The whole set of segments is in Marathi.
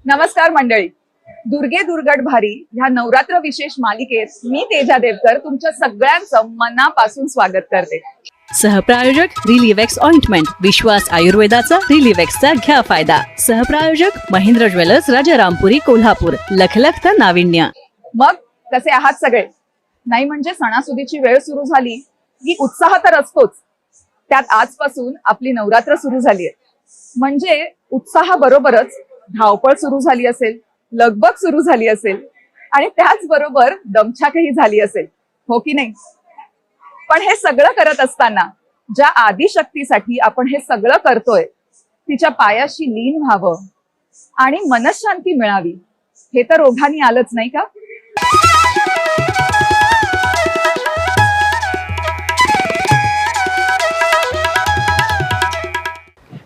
नमस्कार मंडळी, दुर्गे दुर्गट भारी ह्या नवरात्र विशेष मालिकेत मी तेजा देवकर तुमच्या सगळ्यांचं मनापासून स्वागत करते। सहप्रायोजक रिलीवेक्स ऑइंटमेंट, विश्वास आयुर्वेदाचा रिलीवेक्सचा घ्या फायदा। सहप्रायोजक महेंद्र ज्वेलर्स, राजारामपुरी, कोल्हापूर, लखलखत नाविन्य। मग कसे आहात सगळे? नाही म्हणजे सणासुदीची वेळ सुरू झाली की उत्साह तर असतोच, त्यात आजपासून आपली नवरात्र सुरू झाली आहे, म्हणजे उत्साह बरोबरच धावपळ सुरू झाली असेल, लगबग सुरू झाली असेल आणि त्याचबरोबर दमछाकही झाली असेल, हो की नाही? पण हे सगळं करत असताना ज्या आदिशक्तीसाठी आपण हे सगळं करतोय तिच्या पायाशी लीन व्हावं आणि मनशांती मिळावी हे तर ओघानी आलंच नाही का?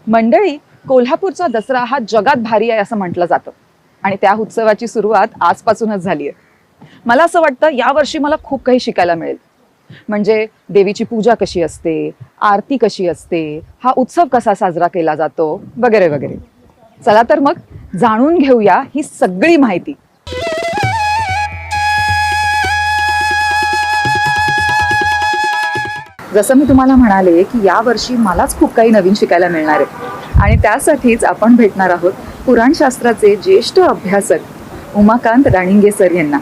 मंडळी, कोल्हापूरचा दसरा हा जगात भारी आहे असं म्हटलं जातं आणि त्या उत्सवाची सुरुवात आजपासूनच झाली आहे। मला असं वाटतं यावर्षी मला खूप काही शिकायला मिळेल, म्हणजे देवीची पूजा कशी असते, आरती कशी असते, हा उत्सव कसा साजरा केला जातो वगैरे वगैरे। चला तर मग जाणून घेऊया ही सगळी माहिती। जसं मी तुम्हाला म्हणाले की यावर्षी मलाच खूप काही नवीन शिकायला मिळणार आहे आणि त्यासाठीच आपण भेटणार आहोत पुराणशास्त्राचे ज्येष्ठ अभ्यासक उमाकांत राणिंगे सर यांना।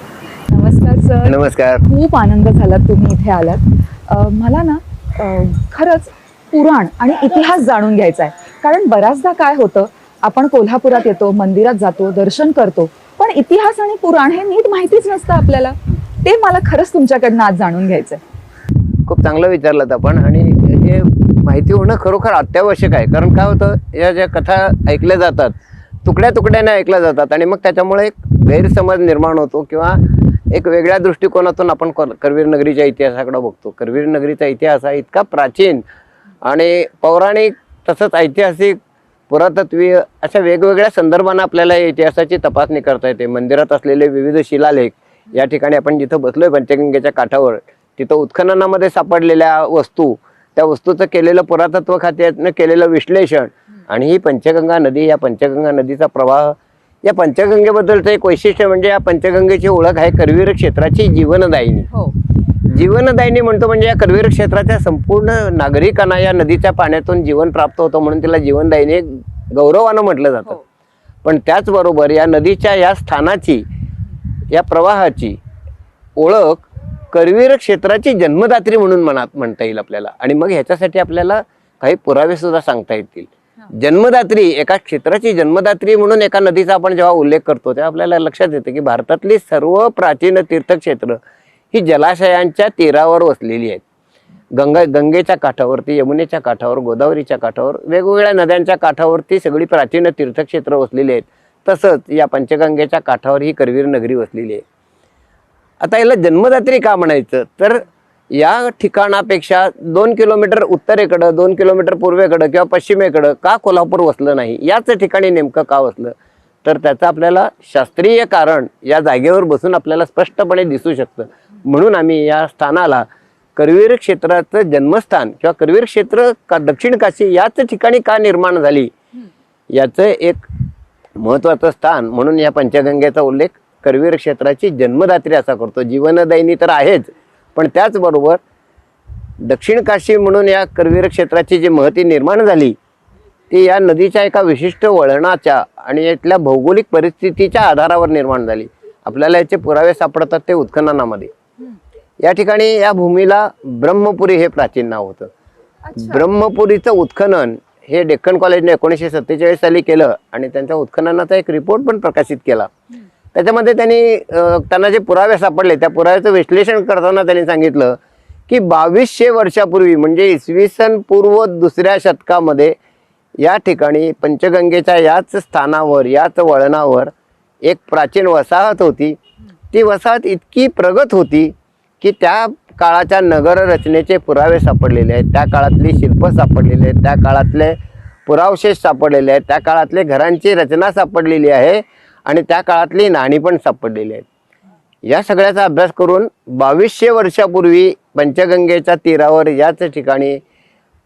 नमस्कार सर। नमस्कार। खूप आनंद झाला तुम्ही इथे आलात। मला ना खरंच पुराण आणि इतिहास जाणून घ्यायचा आहे, कारण बऱ्याचदा काय होतं, आपण कोल्हापुरात येतो, मंदिरात जातो, दर्शन करतो, पण इतिहास आणि पुराण हे नीट माहितीच नसतं आपल्याला। ते मला खरंच तुमच्याकडनं आज जाणून घ्यायचंय। खूप चांगलं विचारलं आपण, आणि हे माहिती होणं खरोखर अत्यावश्यक आहे, कारण काय होतं, या ज्या कथा ऐकल्या जातात तुकड्या तुकड्याने ऐकल्या जातात आणि मग त्याच्यामुळे एक गैरसमज निर्माण होतो किंवा एक वेगळ्या दृष्टिकोनातून आपण करवीर नगरीच्या इतिहासाकडे बघतो। करवीर नगरीचा इतिहास हा इतका प्राचीन आणि पौराणिक तसंच ऐतिहासिक पुरातत्वीय अशा वेगवेगळ्या संदर्भांना आपल्याला या इतिहासाची तपासणी करता येते। मंदिरात असलेले विविध शिलालेख, या ठिकाणी आपण जिथं बसलोय पंचगंगेच्या काठावर, तिथं उत्खननामध्ये सापडलेल्या वस्तू, त्या वस्तूचं केलेलं पुरातत्व खात्यानं केलेलं विश्लेषण आणि ही पंचगंगा नदी, या पंचगंगा नदीचा प्रवाह, या पंचगंगेबद्दलचं एक वैशिष्ट्य म्हणजे या पंचगंगेची ओळख आहे करवीर क्षेत्राची जीवनदायिनी। जीवनदायिनी म्हणतो म्हणजे या करवीर क्षेत्राच्या संपूर्ण नागरिकांना या नदीच्या पाण्यातून जीवन प्राप्त होतं, म्हणून तिला जीवनदायिनी गौरवानं म्हटलं जातं। पण त्याचबरोबर या नदीच्या या स्थानाची, या प्रवाहाची ओळख करवीर क्षेत्राची जन्मदात्री म्हणून म्हणता येईल आपल्याला। आणि मग ह्याच्यासाठी आपल्याला काही पुरावे सुद्धा सांगता येतील। जन्मदात्री, एका क्षेत्राची जन्मदात्री म्हणून एका नदीचा आपण जेव्हा उल्लेख करतो तेव्हा आपल्याला लक्षात येतं की भारतातली सर्व प्राचीन तीर्थक्षेत्र ही जलाशयांच्या तीरावर वसलेली आहेत। गंगेच्या काठावरती, यमुनेच्या काठावर, गोदावरीच्या काठावर, वेगवेगळ्या नद्यांच्या काठावरती सगळी प्राचीन तीर्थक्षेत्र वसलेली आहेत। तसंच या पंचगंगेच्या काठावर ही करवीर नगरी वसलेली आहे। आता याला जन्मदात्री का म्हणायचं, तर या ठिकाणापेक्षा 2 किलोमीटर उत्तरेकडं, 2 किलोमीटर पूर्वेकडं किंवा पश्चिमेकडं का कोल्हापूर वसलं नाही, याच ठिकाणी नेमकं का वसलं, तर त्याचं आपल्याला शास्त्रीय कारण या जागेवर बसून आपल्याला स्पष्टपणे दिसू शकतं। म्हणून आम्ही या स्थानाला करवीर क्षेत्राचं जन्मस्थान किंवा करवीर क्षेत्र का दक्षिण काशी याच ठिकाणी का निर्माण झाली याचं एक महत्त्वाचं स्थान म्हणून या पंचगंगेचा उल्लेख करवीर क्षेत्राची जन्मदात्री असा करतो। जीवनदायिनी तर आहेच, पण त्याचबरोबर दक्षिण काशी म्हणून या करवीर क्षेत्राची जी महती निर्माण झाली ती या नदीच्या एका विशिष्ट वळणाच्या आणि इथल्या भौगोलिक परिस्थितीच्या आधारावर निर्माण झाली। आपल्याला याचे पुरावे सापडतात ते उत्खननामध्ये। या ठिकाणी या भूमीला ब्रह्मपुरी हे प्राचीन नाव होतं। ब्रह्मपुरीचं उत्खनन हे डेक्कन कॉलेजने 1947 साली केलं आणि त्यांच्या उत्खननाचा एक रिपोर्ट पण प्रकाशित केला। त्याच्यामध्ये त्यांना जे पुरावे सापडले त्या पुराव्याचं विश्लेषण करताना त्यांनी सांगितलं की 2200 वर्षापूर्वी म्हणजे इसवी सन पूर्व 2ऱ्या शतकामध्ये या ठिकाणी पंचगंगेच्या याच स्थानावर, याच वळणावर एक प्राचीन वसाहत होती. ती वसाहत इतकी प्रगत होती की त्या काळाच्या नगर रचनेचे पुरावे सापडलेले आहेत, त्या काळातली शिल्प सापडलेली आहेत, त्या काळातले पुरावशेष सापडलेले आहेत, त्या काळातले घरांची रचना सापडलेली आहे आणि त्या काळातली नाणी पण सापडलेली आहेत. या सगळ्याचा अभ्यास करून 2200 वर्षापूर्वी पंचगंगेच्या तीरावर याच ठिकाणी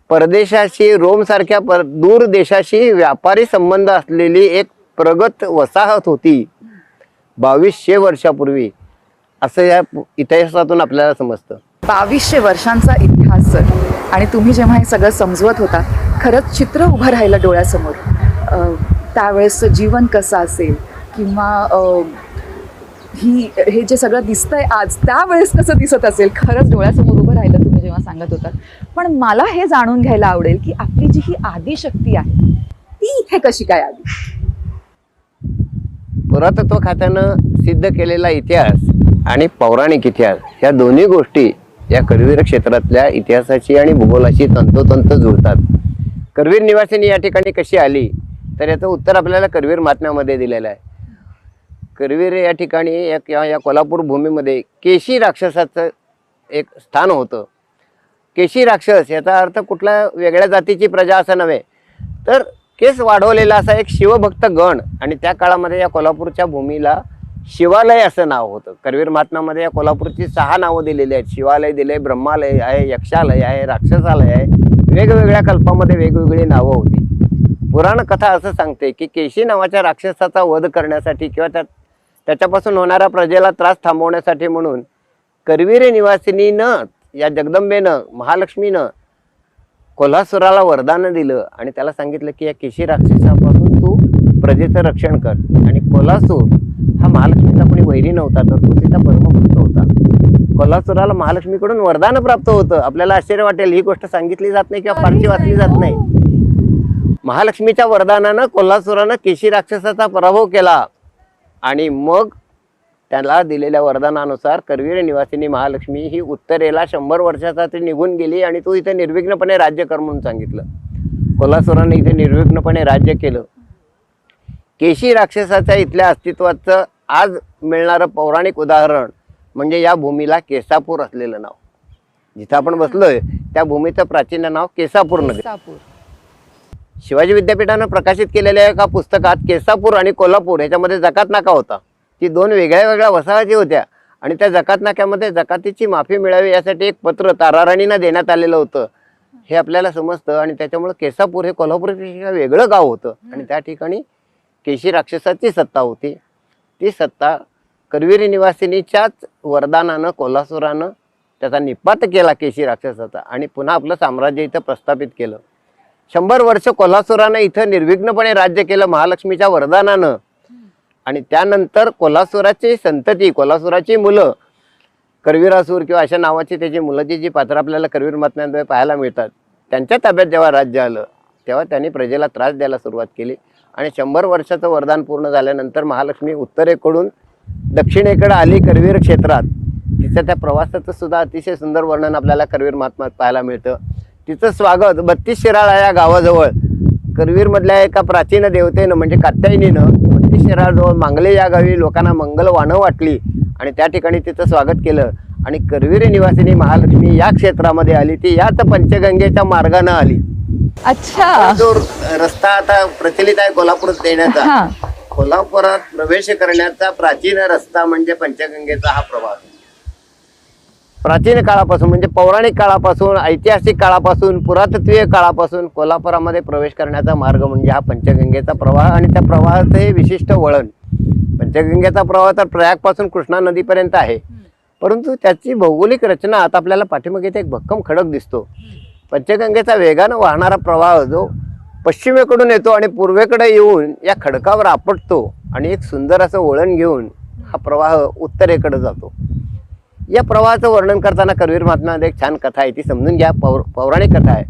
परदेशाशी रोमसारख्या दूर देशाशी व्यापारी संबंध असलेली एक प्रगत वसाहत होती 2200 वर्षापूर्वी, असं या इतिहासातून आपल्याला समजतं. 2200 वर्षांचा इतिहास सर, आणि तुम्ही जेव्हा हे सगळं समजवत होता खरंच चित्र उभं राहिलं डोळ्यासमोर. त्यावेळेसचं जीवन कसं असेल किंवा हे जे सगळं दिसतंय आज त्यावेळेस कसं दिसत असेल, खरंच डोळ्यासमोर उभं राहिलं तुम्ही जेव्हा सांगत होता. पण मला हे जाणून घ्यायला आवडेल की आपली जी ही आदिशक्ती आहे ती इथे कशी काय आली? पुरातत्व खात्यानं सिद्ध केलेला इतिहास आणि पौराणिक इतिहास या दोन्ही गोष्टी या करवीर क्षेत्रातल्या इतिहासाशी आणि भूगोलाशी तंतोतंत जुळतात. करवीर निवासिनी या ठिकाणी कशी आली तर याचं उत्तर आपल्याला करवीर महात्म्यामध्ये दिलेलं आहे. करवीर या ठिकाणी या कोल्हापूर भूमीमध्ये केशी राक्षसाचं एक स्थान होतं. केशी राक्षस याचा अर्थ कुठल्या वेगळ्या जातीची प्रजा असं नव्हे, तर केस वाढवलेला असा एक शिवभक्त गण. आणि त्या काळामध्ये या कोल्हापूरच्या भूमीला शिवालय असं नाव होतं. करवीर महात्म्यामध्ये या कोल्हापूरची 6 नावं दिलेली आहेत. शिवालय दिले, ब्रह्मालय आहे, यक्षालय आहे, राक्षसालय आहे. वेगवेगळ्या कल्पामध्ये वेगवेगळी नावं होती. पुराण कथा असं सांगते की केशी नावाच्या राक्षसाचा वध करण्यासाठी किंवा त्याच्यापासून होणाऱ्या प्रजेला त्रास थांबवण्यासाठी म्हणून करवीर निवासिनीनं या जगदंबेनं महालक्ष्मीनं कोल्हासुराला वरदान दिलं आणि त्याला सांगितलं की या केशी राक्षसापासून तू प्रजेचं रक्षण कर. आणि कोल्हासूर हा महालक्ष्मीचा कोणी वैरी नव्हता, तर तो तिचा परमभक्त होता. कोल्हासुराला महालक्ष्मीकडून वरदान प्राप्त होतं. आपल्याला आश्चर्य वाटेल, ही गोष्ट सांगितली जात नाही किंवा फारशी वाचली जात नाही. महालक्ष्मीच्या वरदानानं कोल्हासुरानं केशी राक्षसाचा पराभव केला आणि मग त्याला दिलेल्या वरदानानुसार करवीर निवासिनी महालक्ष्मी ही उत्तरेला 100 वर्षासाठी निघून गेली आणि तू इथे निर्विघ्नपणे राज्य कर म्हणून सांगितलं. कोल्हासुराने इथे निर्विघ्नपणे राज्य केलं. केशी राक्षसाच्या इथल्या अस्तित्वाचं आज मिळणारं पौराणिक उदाहरण म्हणजे या भूमीला केसापूर असलेलं नाव. जिथं आपण बसलोय त्या भूमीचं प्राचीन नाव केसापूर नगर. शिवाजी विद्यापीठानं प्रकाशित केलेल्या एका पुस्तकात केसापूर आणि कोल्हापूर ह्याच्यामध्ये जकात नाका होता. ती 2 वेगळ्या वेगळ्या वसाहती होत्या आणि त्या जकात नाक्यामध्ये जकातीची माफी मिळावी यासाठी एक पत्र ताराराणींना देण्यात आलेलं होतं हे आपल्याला समजतं. आणि त्याच्यामुळे केसापूर हे कोल्हापूरपेक्षा वेगळं गाव होतं आणि त्या ठिकाणी केशी राक्षसाची सत्ता होती. ती सत्ता करवीर निवासिनीच्याच वरदानानं कोल्हासुरानं त्याचा निपात केला केशी राक्षसाचा आणि पुन्हा आपलं साम्राज्य इथं प्रस्थापित केलं. 100 वर्ष कोल्हासुरानं इथं निर्विघ्नपणे राज्य केलं महालक्ष्मीच्या वरदानानं. आणि त्यानंतर कोल्हासुराची संतती, कोल्हासुराची मुलं, करवीरासूर किंवा अशा नावाची त्याची मुलाची जी पात्र आपल्याला करवीर महात्म्यामध्ये पाहायला मिळतात, त्यांच्या ताब्यात जेव्हा राज्य आलं तेव्हा त्यांनी प्रजेला त्रास द्यायला सुरुवात केली. आणि 100 वर्षाचं वरदान पूर्ण झाल्यानंतर महालक्ष्मी उत्तरेकडून दक्षिणेकडे आली करवीर क्षेत्रात. तिच्या त्या प्रवासाचं सुद्धा अतिशय सुंदर वर्णन आपल्याला करवीर महात्म्यात पाहायला मिळतं. तिचं स्वागत 32 शिराळा या गावाजवळ करवीरमधल्या एका प्राचीन देवतेनं म्हणजे कात्यायनीनं 32 शिराळाजवळ मांगले या गावी लोकांना मंगल वाणं वाटली आणि त्या ठिकाणी तिचं स्वागत केलं. आणि करवीर निवासिनी महालक्ष्मी या क्षेत्रामध्ये आली, ती याच पंचगंगेच्या मार्गानं आली. अच्छा, जो रस्ता आता प्रचलित आहे कोल्हापूरात येण्याचा, कोल्हापुरात प्रवेश करण्याचा प्राचीन रस्ता म्हणजे पंचगंगेचा हा प्रवाह. प्राचीन काळापासून म्हणजे पौराणिक काळापासून, ऐतिहासिक काळापासून, पुरातत्वीय काळापासून कोल्हापुरामध्ये प्रवेश करण्याचा मार्ग म्हणजे हा पंचगंगेचा प्रवाह. आणि त्या प्रवाहाचं हे विशिष्ट वळण, पंचगंगेचा प्रवाह तर प्रयागपासून कृष्णा नदीपर्यंत आहे, परंतु त्याची भौगोलिक रचना आता आपल्याला पाठीमागे एक भक्कम खडक दिसतो. पंचगंगेचा वेगानं वाहणारा प्रवाह जो पश्चिमेकडून येतो आणि पूर्वेकडे येऊन या खडकावर आपटतो आणि एक सुंदर असं वळण घेऊन हा प्रवाह उत्तरेकडे जातो. या प्रवाहाचं वर्णन करताना करवीर महात्म्यामध्ये एक छान कथा आहे, ती समजून घ्या. पौराणिक कथा आहे.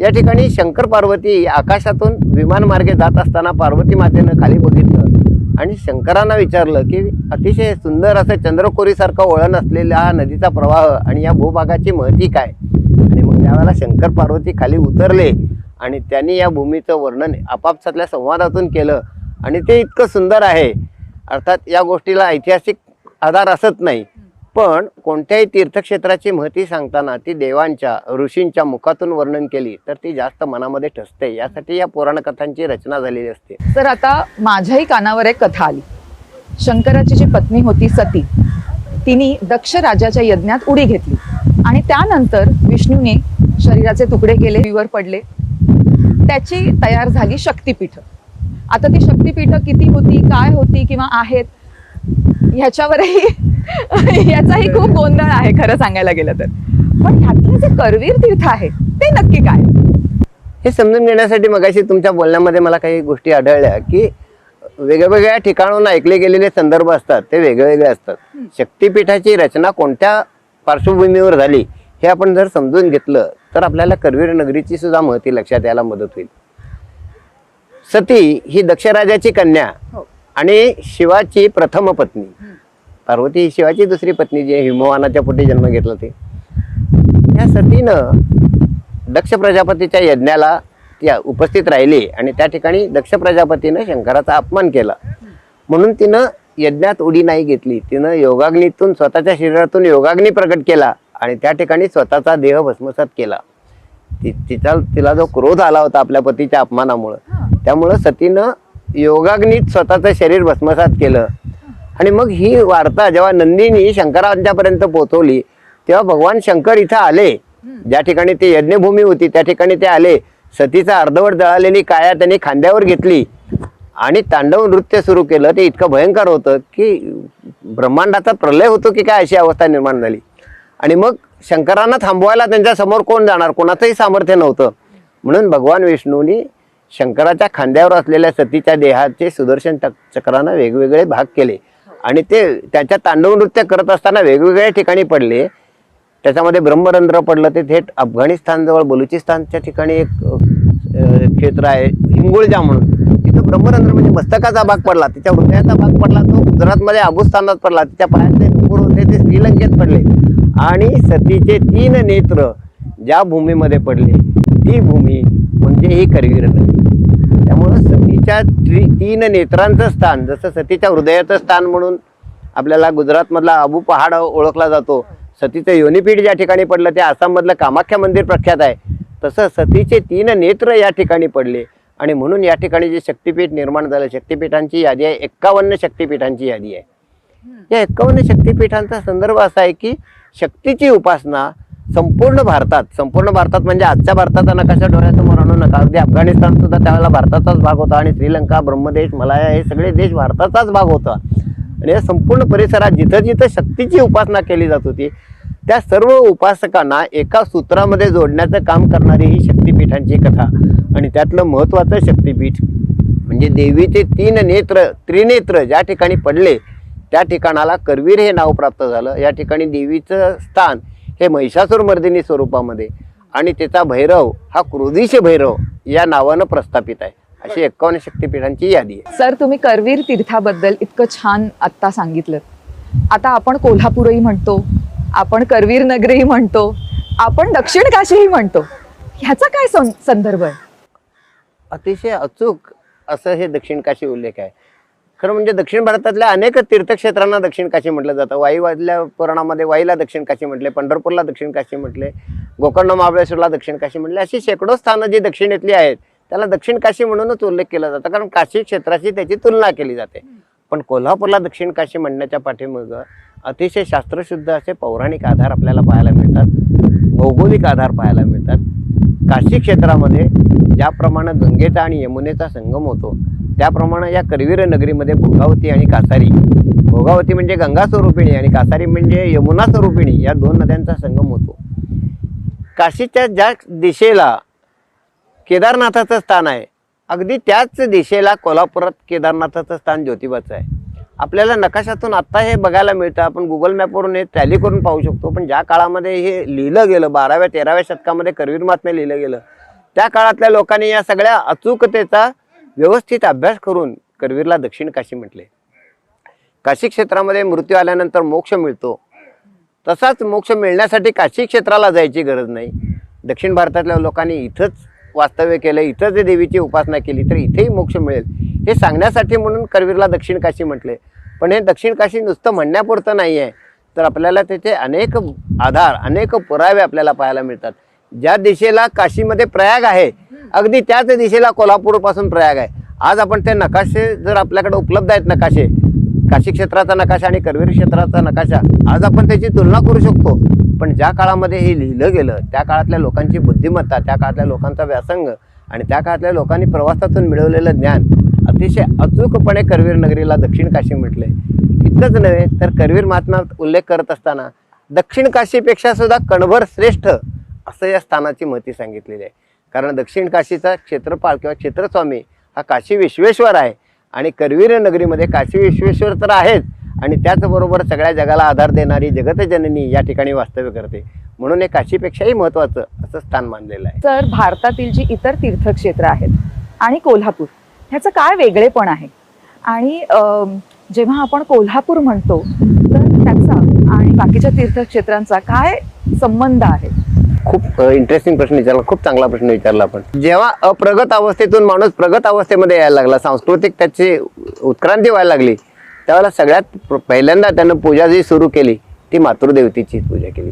या ठिकाणी शंकर पार्वती आकाशातून विमान मार्गे जात असताना पार्वती मातेनं खाली बघितलं आणि शंकरांना विचारलं की अतिशय सुंदर असं चंद्रकोरीसारखं वळण असलेला हा नदीचा प्रवाह आणि या भूभागाची महती काय. आणि मग त्यावेळेला शंकर पार्वती खाली उतरले आणि त्यांनी या भूमीचं वर्णन आपापसातल्या संवादातून केलं आणि ते इतकं सुंदर आहे. अर्थात या गोष्टीला ऐतिहासिक आधार असत नाही, पण कोणत्याही तीर्थक्षेत्राची महती सांगताना ती देवांच्या ऋषींच्या मुखातून वर्णन केली तर ती जास्त मनामध्ये ठसते. यासाठी या पुराणकथांची रचना झालेली असते. तर आता माझ्याही कानावर एक कथा आली. शंकराची जी पत्नी होती सती, तिने दक्ष राजाच्या यज्ञात उडी घेतली आणि त्यानंतर विष्णूने शरीराचे तुकडे केले, पृथ्वीवर पडले, त्याची तयार झाली शक्तिपीठ. आता ती शक्तिपीठ किती होती, काय होती किंवा आहेत ह्याच्यावरही याचाही खूप गोंधळ आहे खरं सांगायला गेलं तर. पण ह्यातलं जे करवीर तीर्थ आहे ते नक्की काय? हे समजून घेण्यासाठी मगाशी तुमच्या बोलण्यामध्ये मला काही गोष्टी आढळल्या की वेगवेगळ्या ठिकाणाहून ऐकले गेलेले संदर्भ असतात ते वेगवेगळे असतात. शक्तिपीठाची रचना कोणत्या पार्श्वभूमीवर झाली हे आपण जर समजून घेतलं तर आपल्याला करवीर नगरीची सुद्धा महती लक्षात यायला मदत होईल. सती ही दक्षराजाची कन्या आणि शिवाची प्रथम पत्नी. पार्वती ही शिवाची दुसरी पत्नी जी हिमवानाच्या पोटी जन्म घेतला ते. या सतीनं दक्ष प्रजापतीच्या यज्ञाला ती उपस्थित राहिली आणि त्या ठिकाणी दक्ष प्रजापतीनं शंकराचा अपमान केला म्हणून तिनं यज्ञात उडी नाही घेतली. तिनं योगाग्नीतून स्वतःच्या शरीरातून योगाग्नी प्रकट केला आणि त्या ठिकाणी स्वतःचा देह भस्मसात केला. तिला जो क्रोध आला होता आपल्या पतीच्या अपमानामुळं, त्यामुळं सतीनं योगाग्नीत स्वतःचं शरीर भस्मसात केलं. आणि मग ही वार्ता जेव्हा नंदीनी शंकरांच्यापर्यंत पोहोचवली तेव्हा भगवान शंकर इथं आले. ज्या ठिकाणी ते यज्ञभूमी होती त्या ठिकाणी ते आले. सतीचा अर्धवट जळालेली काया त्यांनी खांद्यावर घेतली आणि तांडव नृत्य सुरू केलं. ते इतकं भयंकर होतं की ब्रह्मांडाचा प्रलय होतो की काय अशी अवस्था निर्माण झाली. आणि मग शंकरांना थांबवायला त्यांच्या समोर कोण जाणार, कोणाचंही सामर्थ्य नव्हतं. म्हणून भगवान विष्णूंनी शंकराच्या खांद्यावर असलेल्या सतीच्या देहाचे सुदर्शन चक्रानं वेगवेगळे भाग केले आणि ते त्याच्या तांडव नृत्य करत असताना वेगवेगळ्या ठिकाणी पडले. त्याच्यामध्ये ब्रह्मरंध्र पडलं, ते थेट अफगाणिस्तान जवळ बलुचिस्तानच्या ठिकाणी एक क्षेत्र आहे हिंगोळजा म्हणून, तिथं ब्रह्मरंध्र म्हणजे मस्तकाचा भाग पडला, तिच्या हृदयाचा भाग पडला तो गुजरातमध्ये आबुस्थानात पडला, तिच्या पायातले नुपूर होते ते श्रीलंकेत पडले आणि सतीचे 3 नेत्र ज्या भूमीमध्ये पडले ती भूमी म्हणजे ही करवीर नगरी. त्यामुळं सतीच्या 3 नेत्रांचं स्थान, जसं सतीच्या हृदयाचं स्थान म्हणून आपल्याला गुजरातमधला अबू पहाड ओळखला जातो, सतीचं योनिपीठ ज्या ठिकाणी पडलं ते आसाममधलं कामाख्या मंदिर प्रख्यात आहे, तसं सतीचे 3 नेत्र या ठिकाणी पडले आणि म्हणून या ठिकाणी जे शक्तिपीठ निर्माण झालं, शक्तिपीठांची यादी आहे 51 शक्तिपीठांची यादी आहे. या 51 शक्तिपीठांचा संदर्भ असा आहे की शक्तीची उपासना संपूर्ण भारतात म्हणजे आजच्या भारताचा नकाशा डोळ्यासमोर आणू नका, अगदी अफगाणिस्तान सुद्धा त्यावेळेला भारताचाच भाग होता आणि श्रीलंका, ब्रह्मदेश, मलाया हे सगळे देश भारताचाच भाग होता. आणि या संपूर्ण परिसरात जिथं जिथं शक्तीची उपासना केली जात होती त्या सर्व उपासकांना एका सूत्रामध्ये जोडण्याचं काम करणारी ही शक्तिपीठांची कथा. आणि त्यातलं महत्त्वाचं शक्तिपीठ म्हणजे देवीचे 3 नेत्र, त्रिनेत्र ज्या ठिकाणी पडले त्या ठिकाणाला करवीर हे नाव प्राप्त झालं. या ठिकाणी देवीचं स्थान हे महिषासुरमर्दिनी स्वरूपामध्ये आणि त्याचा भैरव हा क्रोधीश भैरव या नावानं प्रस्थापित आहे. अशी 51 शक्तिपीठांची यादी आहे. सर, तुम्ही करवीर तीर्थाबद्दल इतकं छान आत्ता सांगितलं. आता आपण कोल्हापूरही म्हणतो, आपण करवीर नगरीही म्हणतो, आपण दक्षिण काशीही म्हणतो. ह्याचा काय संदर्भ आहे? अतिशय अचूक असं हे दक्षिण काशी उल्लेख आहे. खरं म्हणजे दक्षिण भारतातल्या अनेक तीर्थक्षेत्रांना दक्षिण काशी म्हटलं जातं. वाईवादल्या पुराणामध्ये वाईला दक्षिण काशी म्हटले, पंढरपूरला दक्षिण काशी म्हटले, गोकर्ण महाबळेश्वरला दक्षिण काशी म्हटले. अशी शेकडो स्थानं जी दक्षिणेतली आहेत त्याला दक्षिण काशी म्हणूनच उल्लेख केला जातो, कारण काशी क्षेत्राशी त्याची तुलना केली जाते. पण कोल्हापूरला दक्षिण काशी म्हणण्याच्या पाठीमागं अतिशय शास्त्रशुद्ध असे पौराणिक आधार आपल्याला पाहायला मिळतात, भौगोलिक आधार पाहायला मिळतात. काशी क्षेत्रामध्ये ज्याप्रमाणे गंगेचा आणि यमुनेचा संगम होतो त्याप्रमाणे या करवीर नगरीमध्ये भोगावती आणि कासारी, भोगावती म्हणजे गंगा स्वरूपिणी आणि कासारी म्हणजे यमुना स्वरूपिणी या 2 नद्यांचा संगम होतो. काशीच्या ज्या दिशेला केदारनाथाचं स्थान आहे अगदी त्याच दिशेला कोल्हापुरात केदारनाथाचं स्थान ज्योतिबाचं आहे. आपल्याला नकाशातून आत्ता हे बघायला मिळतं, आपण गुगल मॅपवरून हे टॅली करून पाहू शकतो. पण ज्या काळामध्ये हे लिहिलं गेलं 12व्या-13व्या शतकामध्ये करवीर महात्म्य लिहिलं गेलं त्या काळातल्या लोकांनी या सगळ्या अचूकतेचा व्यवस्थित अभ्यास करून करवीरला दक्षिण काशी म्हटले. काशी क्षेत्रामध्ये मृत्यू आल्यानंतर मोक्ष मिळतो, तसाच मोक्ष मिळण्यासाठी काशी क्षेत्राला जायची गरज नाही. दक्षिण भारतातल्या लोकांनी इथंच वास्तव्य केलं, इथंच देवीची उपासना केली तर इथेही मोक्ष मिळेल हे सांगण्यासाठी म्हणून करवीरला दक्षिण काशी म्हटले. पण हे दक्षिण काशी नुसतं म्हणण्यापुरतं नाही आहे, तर आपल्याला त्याचे अनेक आधार, अनेक पुरावे आपल्याला पाहायला मिळतात. ज्या दिशेला काशीमध्ये प्रयाग आहे, अगदी त्याच दिशेला कोल्हापूरपासून प्रयाग आहे. आज आपण ते नकाशे जर आपल्याकडे उपलब्ध आहेत, नकाशे, काशी क्षेत्राचा नकाशा आणि करवीर क्षेत्राचा नकाशा, आज आपण त्याची तुलना करू शकतो. पण ज्या काळामध्ये हे लिहिलं गेलं, त्या काळातल्या लोकांची बुद्धिमत्ता, त्या काळातल्या लोकांचा व्यासंग आणि त्या काळातल्या लोकांनी प्रवासातून मिळवलेलं ज्ञान अतिशय अचूकपणे करवीर नगरीला दक्षिण काशी म्हटलंय. इतकंच नव्हे तर करवीर महात्म्यात उल्लेख करत असताना दक्षिण काशीपेक्षा सुद्धा कणभर श्रेष्ठ असं या स्थानाची महती सांगितलेली आहे. कारण दक्षिण काशीचा क्षेत्रपाल किंवा क्षेत्रस्वामी हा काशी विश्वेश्वर आहे आणि करवीर नगरीमध्ये काशी विश्वेश्वर तर आहेच आणि त्याचबरोबर सगळ्या जगाला आधार देणारी जगतजननी या ठिकाणी वास्तव्य करते. म्हणून हे काशीपेक्षाही महत्त्वाचं असं स्थान मानलेलं आहे. तर भारतातील जी इतर तीर्थक्षेत्र आहेत आणि कोल्हापूर ह्याचं काय वेगळेपण आहे, आणि जेव्हा आपण कोल्हापूर म्हणतो तर त्याचा आणि बाकीच्या तीर्थक्षेत्रांचा काय संबंध आहे? खूप इंटरेस्टिंग प्रश्न विचारला, खूप चांगला प्रश्न विचारला आपण. जेव्हा अप्रगत अवस्थेतून माणूस प्रगत अवस्थेमध्ये यायला लागला, सांस्कृतिक त्याची उत्क्रांती व्हायला लागली, त्यावेळेला सगळ्यात पहिल्यांदा त्यानं पूजा जी सुरू केली ती मातृदेवतेची पूजा केली.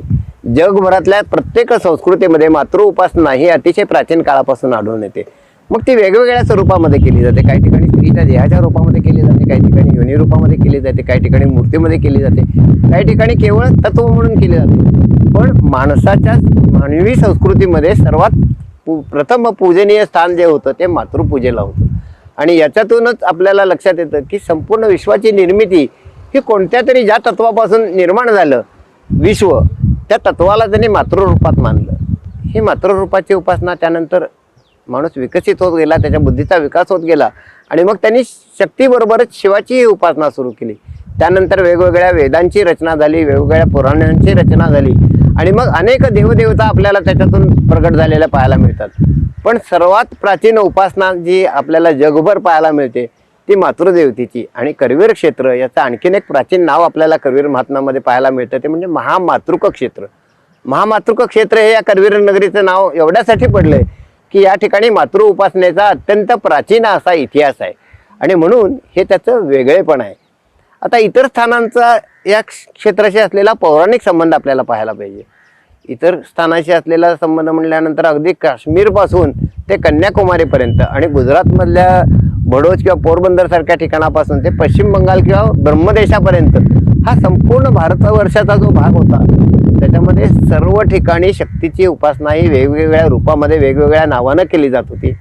जगभरातल्या प्रत्येक संस्कृतीमध्ये मातृ उपासना ही अतिशय प्राचीन काळापासून आढळून येते. मग ती वेगवेगळ्या स्वरूपामध्ये केली जाते. काही ठिकाणी स्त्रीच्या देहाच्या रूपामध्ये केली जाते, काही ठिकाणी योनी रूपामध्ये केली जाते, काही ठिकाणी मूर्तीमध्ये केली जाते, काही ठिकाणी केवळ तत्व म्हणून केली जाते. पण माणसाच्या मानवी संस्कृतीमध्ये सर्वात प्रथम पूजनीय स्थान जे होतं ते मातृपूजेला होतं. आणि याच्यातूनच आपल्याला लक्षात येतं की संपूर्ण विश्वाची निर्मिती ही कोणत्या तरी ज्या तत्वापासून निर्माण झालं विश्व, त्या तत्वाला त्यांनी मातृरूपात मानलं. ही मातृरूपाची उपासना त्यानंतर माणूस विकसित होत गेला, त्याच्या बुद्धीचा विकास होत गेला आणि मग त्यांनी शक्तीबरोबरच शिवाचीही उपासना सुरू केली. त्यानंतर वेगवेगळ्या वेदांची रचना झाली, वेगवेगळ्या पुराणांची रचना झाली आणि मग अनेक देवदेवता आपल्याला त्याच्यातून प्रगट झालेल्या पाहायला मिळतात. पण सर्वात प्राचीन उपासना जी आपल्याला जगभर पाहायला मिळते ती मातृदेवतेची. आणि करवीर क्षेत्र याचं आणखीन एक प्राचीन नाव आपल्याला करवीर महात्म्यामध्ये पाहायला मिळतं, ते म्हणजे महामातृक क्षेत्र. महामातृक क्षेत्र हे या करवीर नगरीचं नाव एवढ्यासाठी पडलंय की या ठिकाणी मातृ उपासनेचा अत्यंत प्राचीन असा इतिहास आहे आणि म्हणून हे त्याचं वेगळेपण आहे. आता इतर स्थानांचा या क्षेत्राशी असलेला पौराणिक संबंध आपल्याला पाहायला पाहिजे. इतर स्थानाशी असलेला संबंध म्हणल्यानंतर अगदी काश्मीरपासून ते कन्याकुमारीपर्यंत आणि गुजरातमधल्या बडोज किंवा पोरबंदर सारख्या ठिकाणापासून ते पश्चिम बंगाल किंवा ब्रह्मदेशापर्यंत हा संपूर्ण भारतवर्षाचा जो भाग होता त्याच्यामध्ये सर्व ठिकाणी शक्तीची उपासना ही वेगवेगळ्या रूपामध्ये वेगवेगळ्या नावानं केली जात होती.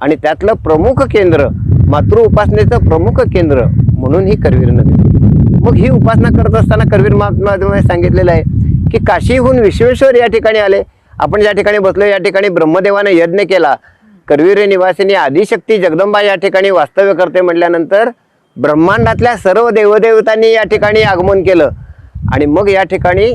आणि त्यातलं प्रमुख केंद्र, मातृ उपासनेचं प्रमुख केंद्र म्हणून ही करवीर नगरी. मग ही उपासना करत असताना करवीर महात्म्यामध्ये सांगितलेलं आहे की काशीहून विश्वेश्वर या ठिकाणी आले. आपण ज्या ठिकाणी बसलो या ठिकाणी ब्रह्मदेवाने यज्ञ केला, करवीर निवासिनी आदिशक्ती जगदंबा या ठिकाणी वास्तव्य करते म्हटल्यानंतर ब्रह्मांडातल्या सर्व देवदेवतांनी या ठिकाणी आगमन केलं आणि मग या ठिकाणी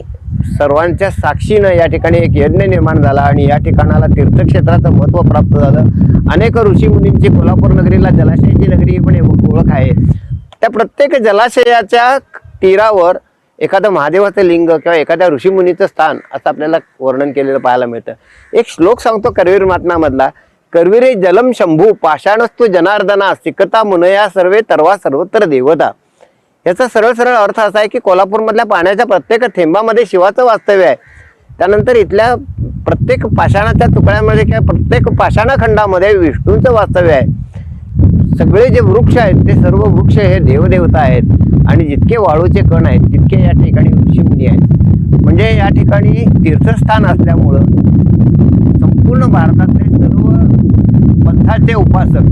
सर्वांच्या साक्षीनं या ठिकाणी एक यज्ञ निर्माण झाला आणि या ठिकाणाला तीर्थक्षेत्राचं महत्त्व प्राप्त झालं. अनेक ऋषीमुनींची कोल्हापूर नगरीला जलाशयाची नगरी पण ओळख आहे. त्या प्रत्येक जलाशयाच्या तीरावर एखादं महादेवाचं लिंग किंवा एखाद्या ऋषीमुनीचं स्थान असं आपल्याला वर्णन केलेलं पाहायला मिळतं. एक श्लोक सांगतो करवीर महात्म्यामधला, करवीरे जलम शंभू पाषाणस्तु जनार्दना सिकता मुनया सर्वे तरवा सर्वत्र देवता. याचा सरळ सरळ अर्थ असा आहे की कोल्हापूरमधल्या पाण्याच्या प्रत्येक थेंबामध्ये शिवाचं वास्तव्य आहे. त्यानंतर इथल्या प्रत्येक पाषाणाच्या तुकड्यामध्ये किंवा प्रत्येक पाषाणखंडामध्ये विष्णूंचं वास्तव्य आहे. सगळे जे वृक्ष आहेत ते सर्व वृक्ष हे देवदेवता आहेत आणि जितके वाळूचे कण आहेत तितके या ठिकाणी ऋषीमुनी आहेत. म्हणजे या ठिकाणी तीर्थस्थान असल्यामुळं संपूर्ण भारतातले सर्व पंथाचे उपासक,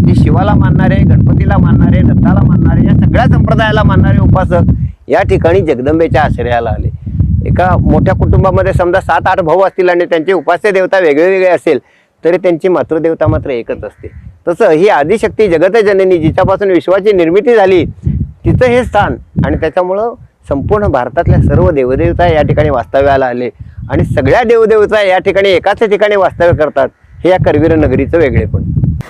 जे शिवाला मानणारे, गणपतीला मानणारे, दत्ताला मानणारे, या सगळ्या संप्रदायाला मानणारे उपासक या ठिकाणी जगदंबेच्या आश्रयाला आले. एका मोठ्या कुटुंबामध्ये समजा 7-8 भाऊ असतील आणि त्यांचे उपास्य देवता वेगवेगळे असेल तरी त्यांची मातृदेवता मात्र एकच असते. तसं ही आदिशक्ती जगतजननी जिच्यापासून विश्वाची निर्मिती झाली तिचं हे स्थान आणि त्याच्यामुळं संपूर्ण भारतातल्या सर्व देवदेवता या ठिकाणी वास्तव्याला आले आणि सगळ्या देवदेवता या ठिकाणी एकाच ठिकाणी वास्तव्य करतात. हे या करवीर नगरीचं वेगळेपण.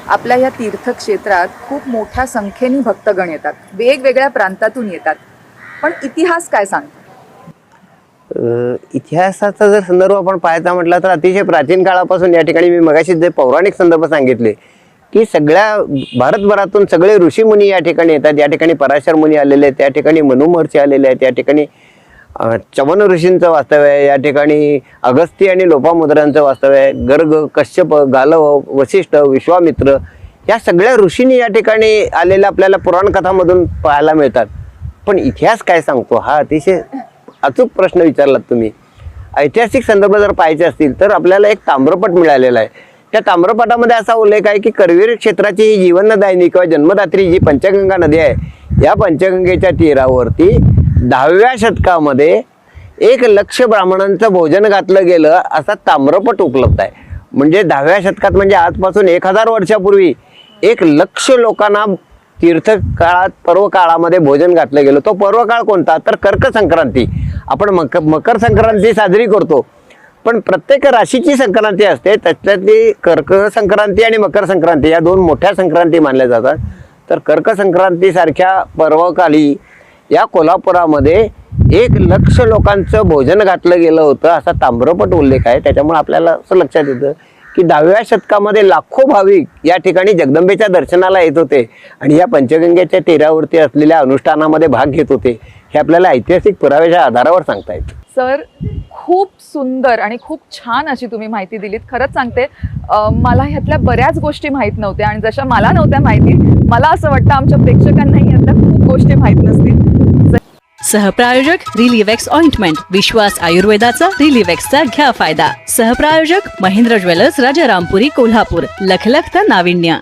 आपल्या या तीर्थक्षेत्रात खूप मोठ्या संख्येने भक्तगण येतात, वेगवेगळ्या प्रांतातून येतात, पण इतिहास काय सांगतो? इतिहासाचा जर संदर्भ आपण पाहायचा म्हटला तर अतिशय प्राचीन काळापासून या ठिकाणी मी मगाशी जे पौराणिक संदर्भ सांगितले की सगळ्या भारतभरातून सगळे ऋषीमुनी या ठिकाणी येतात. या ठिकाणी पराशर मुनी आलेले आहेत, त्या ठिकाणी मनु महर्षी आलेले आहेत, या ठिकाणी चवन ऋषींचं वास्तव्य आहे, या ठिकाणी अगस्त्य आणि लोपामुद्रांचं वास्तव्य आहे. गर्ग, कश्यप, गालव, वशिष्ठ, विश्वामित्र या सगळ्या ऋषींनी या ठिकाणी आलेल्या आपल्याला पुराण कथामधून पाहायला मिळतात. पण इतिहास काय सांगतो हा अतिशय अचूक प्रश्न विचारलात तुम्ही. ऐतिहासिक संदर्भ जर पाहायचे असतील तर आपल्याला एक ताम्रपट मिळालेला आहे. त्या ताम्रपटामध्ये असा उल्लेख आहे की करवीर क्षेत्राची ही जीवनदायिनी किंवा जन्मदात्री जी पंचगंगा नदी आहे, या पंचगंगेच्या तीरावरती 10व्या शतकामध्ये 1,00,000 ब्राह्मणांचं भोजन घातलं गेलं असा ताम्रपट उपलब्ध आहे. म्हणजे 10व्या शतकात म्हणजे आजपासून 1000 वर्षापूर्वी 1,00,000 लोकांना तीर्थकाळात पर्व काळामध्ये भोजन घातलं गेलं. तो पर्व काळ कोणता तर कर्क संक्रांती. आपण मकर संक्रांती साजरी करतो, पण प्रत्येक राशीची संक्रांती असते, त्याच्यातली कर्क संक्रांती आणि मकर संक्रांती या 2 मोठ्या संक्रांती मानल्या जातात. तर कर्क संक्रांती सारख्या पर्वकाली या कोल्हापुरामध्ये 1,00,000 लोकांचं भोजन घातलं गेलं होतं असा ताम्रपट उल्लेख आहे. त्याच्यामुळे आपल्याला असं लक्षात येतं की 10व्या शतकामध्ये लाखो भाविक या ठिकाणी जगदंबेच्या दर्शनाला येत होते आणि या पंचगंगेच्या तीरावरती असलेल्या अनुष्ठानामध्ये भाग घेत होते. हे आपल्याला ऐतिहासिक पुराव्याच्या आधारावर सांगता येतं. सर, खूप सुंदर आणि खूप छान अशी तुम्ही माहिती दिलीत. खरंच सांगते, मला ह्यातल्या बऱ्याच गोष्टी माहीत नव्हत्या आणि जशा मला नव्हत्या माहिती, मला असं वाटतं आमच्या प्रेक्षकांनाही यातल्या खूप गोष्टी माहीत नसतील. सहप्रायोजक रिलीवेक्स ऑइंटमेंट, विश्वास आयुर्वेदाचा रिलीवेक्सचा घ्या फायदा. सहप्रायोजक महेंद्र ज्वेलर्स, राजारामपुरी, कोल्हापूर. लखलखतं नाविन्य.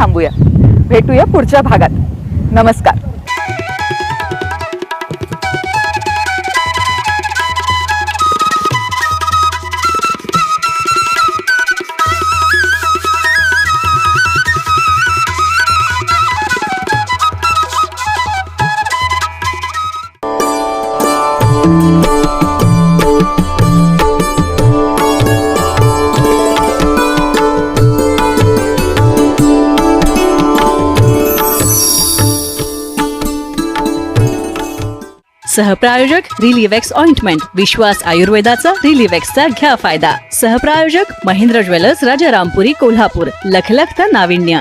थांबूया. भेटूया पुढच्या भागात. नमस्कार. सहप्रायोजक रिलीवेक्स ऑइंटमेंट, विश्वास आयुर्वेदाचा रिलीवेक्सचा घ्या फायदा. सहप्रायोजक महिंद्र ज्वेलर्स, राजारामपुरी, कोल्हापूर. लखलखतं नाविन्य.